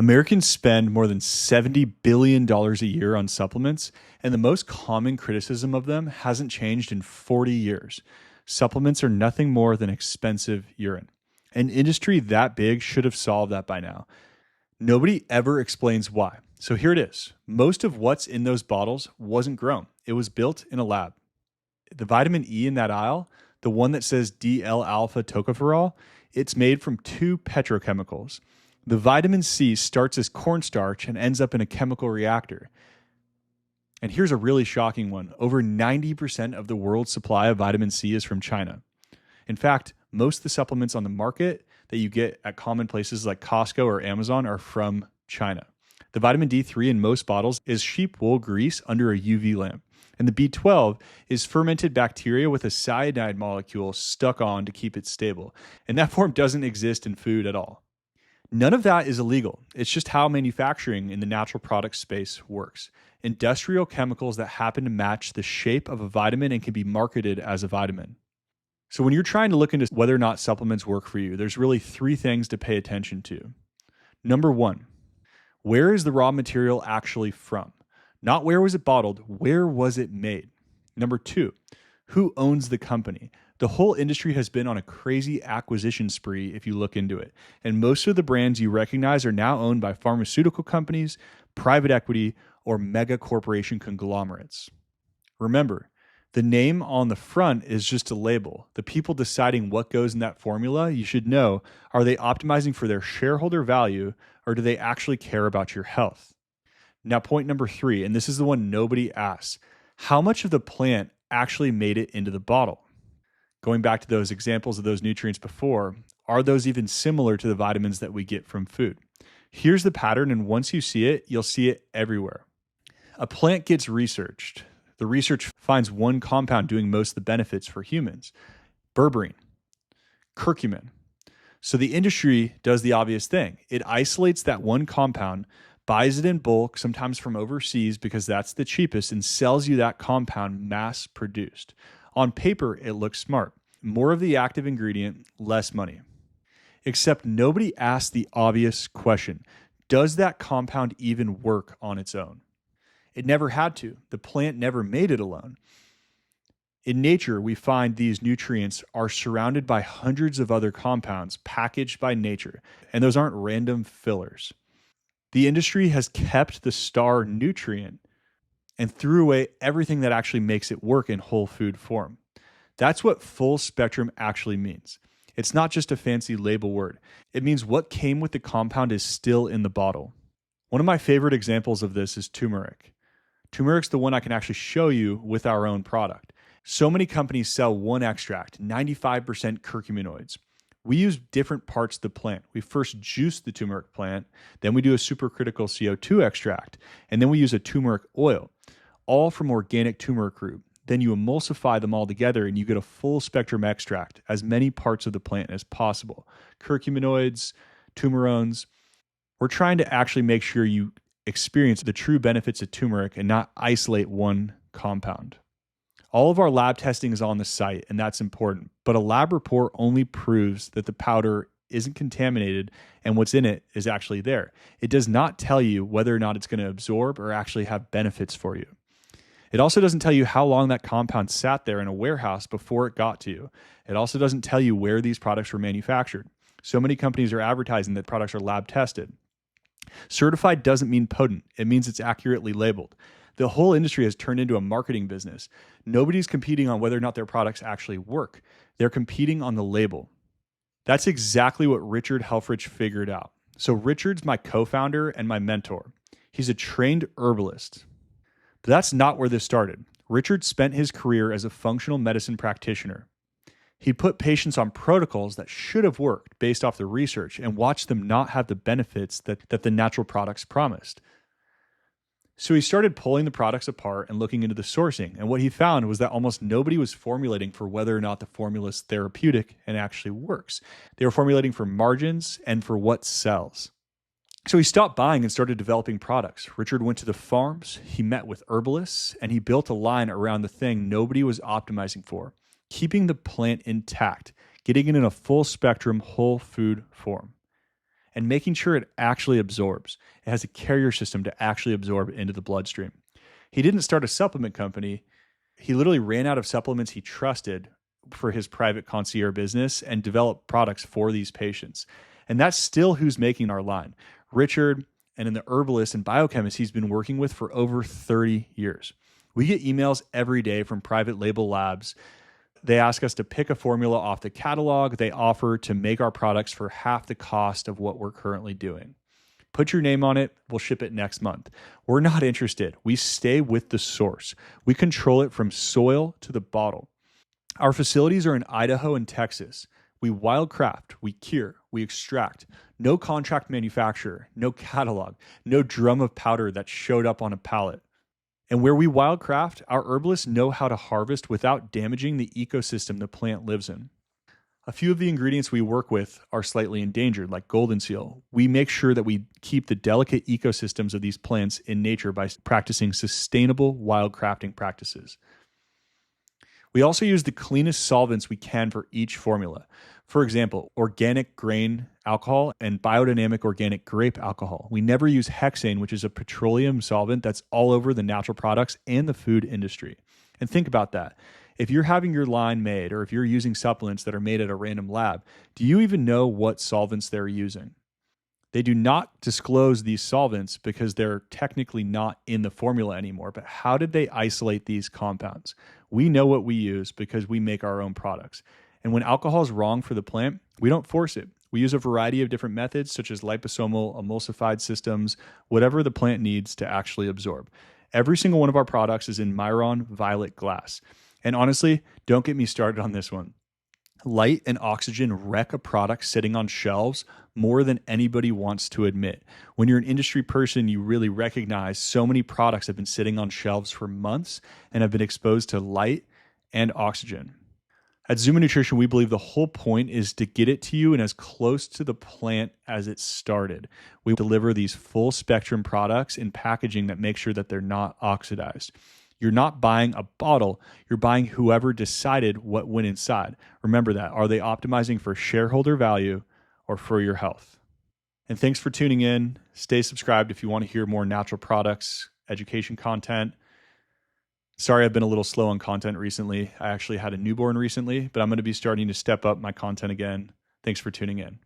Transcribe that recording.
Americans spend more than $70 billion a year on supplements, and the most common criticism of them hasn't changed in 40 years. Supplements are nothing more than expensive urine. An industry that big should have solved that by now. Nobody ever explains why. So here it is. Most of what's in those bottles wasn't grown. It was built in a lab. The vitamin E in that aisle, the one that says DL-alpha tocopherol, it's made from 2 petrochemicals. The vitamin C starts as cornstarch and ends up in a chemical reactor. And here's a really shocking one. Over 90% of the world's supply of vitamin C is from China. In fact, most of the supplements on the market that you get at common places like Costco or Amazon are from China. The vitamin D3 in most bottles is sheep wool grease under a UV lamp. And the B12 is fermented bacteria with a cyanide molecule stuck on to keep it stable. And that form doesn't exist in food at all. None of that is illegal. It's just how manufacturing in the natural product space works. Industrial chemicals that happen to match the shape of a vitamin and can be marketed as a vitamin. So when you're trying to look into whether or not supplements work for you, there's really 3 things to pay attention to. Number 1, where is the raw material actually from? Not where was it bottled, where was it made? Number 2, who owns the company? The whole industry has been on a crazy acquisition spree if you look into it. And most of the brands you recognize are now owned by pharmaceutical companies, private equity, or mega corporation conglomerates. Remember, the name on the front is just a label. The people deciding what goes in that formula, you should know, are they optimizing for their shareholder value or do they actually care about your health? Now, point number 3, and this is the one nobody asks, how much of the plant actually made it into the bottle? Going back to those examples of those nutrients before, are those even similar to the vitamins that we get from food? Here's the pattern, and once you see it, you'll see it everywhere. A plant gets researched. The research finds one compound doing most of the benefits for humans, berberine, curcumin. So the industry does the obvious thing. It isolates that one compound, buys it in bulk, sometimes from overseas because that's the cheapest, and sells you that compound mass produced. On paper, it looks smart. More of the active ingredient, less money. Except nobody asks the obvious question. Does that compound even work on its own? It never had to. The plant never made it alone. In nature, we find these nutrients are surrounded by hundreds of other compounds packaged by nature, and those aren't random fillers. The industry has kept the star nutrient and threw away everything that actually makes it work in whole food form. That's what full spectrum actually means. It's not just a fancy label word. It means what came with the compound is still in the bottle. One of my favorite examples of this is turmeric. Turmeric's the one I can actually show you with our own product. So many companies sell one extract, 95% curcuminoids. We use different parts of the plant. We first juice the turmeric plant, then we do a supercritical CO2 extract, and then we use a turmeric oil, all from organic turmeric root. Then you emulsify them all together and you get a full spectrum extract, as many parts of the plant as possible. Curcuminoids, turmerones. We're trying to actually make sure you experience the true benefits of turmeric and not isolate one compound. All of our lab testing is on the site, and that's important, but a lab report only proves that the powder isn't contaminated and what's in it is actually there. It does not tell you whether or not it's going to absorb or actually have benefits for you. It also doesn't tell you how long that compound sat there in a warehouse before it got to you. It also doesn't tell you where these products were manufactured. So many companies are advertising that products are lab tested. Certified doesn't mean potent. It means it's accurately labeled. The whole industry has turned into a marketing business. Nobody's competing on whether or not their products actually work. They're competing on the label. That's exactly what Richard Helfrich figured out. So Richard's my co-founder and my mentor. He's a trained herbalist. But that's not where this started. Richard spent his career as a functional medicine practitioner. He put patients on protocols that should have worked based off the research and watched them not have the benefits that the natural products promised. So he started pulling the products apart and looking into the sourcing. And what he found was that almost nobody was formulating for whether or not the formula is therapeutic and actually works. They were formulating for margins and for what sells. So he stopped buying and started developing products. Richard went to the farms, he met with herbalists, and he built a line around the thing nobody was optimizing for, keeping the plant intact, getting it in a full spectrum whole food form. and making sure it actually absorbs. It has a carrier system to actually absorb into the bloodstream. He didn't start a supplement company. He literally ran out of supplements he trusted for his private concierge business and developed products for these patients. And that's still who's making our line. Richard, and in the herbalist and biochemist he's been working with for over 30 years. We get emails every day from private label labs. They ask us to pick a formula off the catalog they offer to make our products for half the cost of what we're currently doing. Put your name on it, we'll ship it next month. We're not interested. We stay with the source. We control it from soil to the bottle. Our facilities are in Idaho and Texas. We wildcraft, we cure, we extract. No contract manufacturer, no catalog, no drum of powder that showed up on a pallet. And where we wildcraft, our herbalists know how to harvest without damaging the ecosystem the plant lives in. A few of the ingredients we work with are slightly endangered, like golden seal. We make sure that we keep the delicate ecosystems of these plants in nature by practicing sustainable wildcrafting practices. We also use the cleanest solvents we can for each formula. For example, organic grain alcohol and biodynamic organic grape alcohol. We never use hexane, which is a petroleum solvent that's all over the natural products and the food industry. And think about that. If you're having your line made, or if you're using supplements that are made at a random lab, do you even know what solvents they're using? They do not disclose these solvents because they're technically not in the formula anymore. But how did they isolate these compounds? We know what we use because we make our own products. And when alcohol is wrong for the plant, we don't force it. We use a variety of different methods, such as liposomal emulsified systems, whatever the plant needs to actually absorb. Every single one of our products is in Myron violet glass. And honestly, don't get me started on this one. Light and oxygen wreck a product sitting on shelves more than anybody wants to admit. When you're an industry person, you really recognize so many products have been sitting on shelves for months and have been exposed to light and oxygen. At Zuma Nutrition, we believe the whole point is to get it to you and as close to the plant as it started. We deliver these full spectrum products in packaging that makes sure that they're not oxidized. You're not buying a bottle, you're buying whoever decided what went inside. Remember that. Are they optimizing for shareholder value or for your health? And thanks for tuning in. Stay subscribed if you want to hear more natural products, education content. Sorry, I've been a little slow on content recently. I actually had a newborn recently, but I'm going to be starting to step up my content again. Thanks for tuning in.